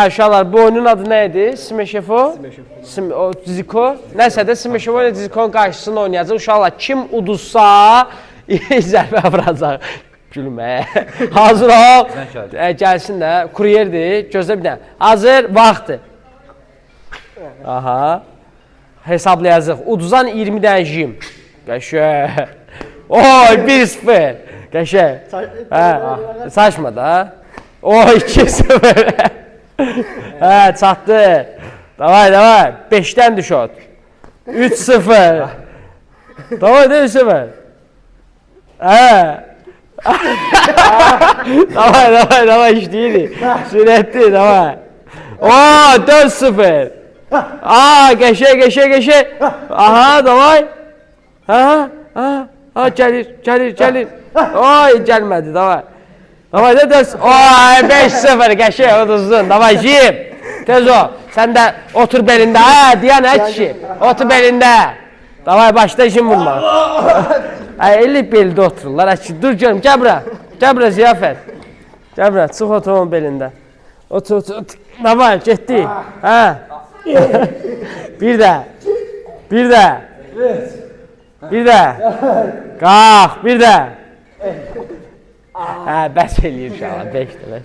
uşaqlar, bu oyunun adı nə idi? Smeşefo? Ziko. Nəsə də Smeşefo ilə Zikonun qarşısında oynayacaq. Uşaqlar, kim uduzsa zərbə vuracaq. Gülmə. Hazır ol. Gəlsin də. Kuryerdir. Gözlə bir dənə. Hazır. Vaxtdır. Aha. Hesablayacaq. Uduzan 20 dənə jim. Qəşək. Oy, 1-0. Qəşək. Saçma da. Oy, 2-0. Hə, çatdı. Davay, davay. 5-dən düş ot. 3-0. Davay, 3-0. Hə. Davay, işləyir. Sürətli, davay. Oo, 4-0. Qəşək. Aha, davay. Gəlir. Oy, gəlmədi, davay. Davay, da 4-0. Oy, 5-0, qəşək, uduzdun. Davay, jim. Tez o. Sən də otur belində. Deyən, kişi. Otur belində. Davay, başda jim vurma. Eli beldə otururlar. Dur görüm, gəl bura ziyafət. Gəl bura, çıx otur onun belində. Otur. Davay, getdi. Bir də. Qalx, bir də. Bəs eləyir uşaqlar, 5-də.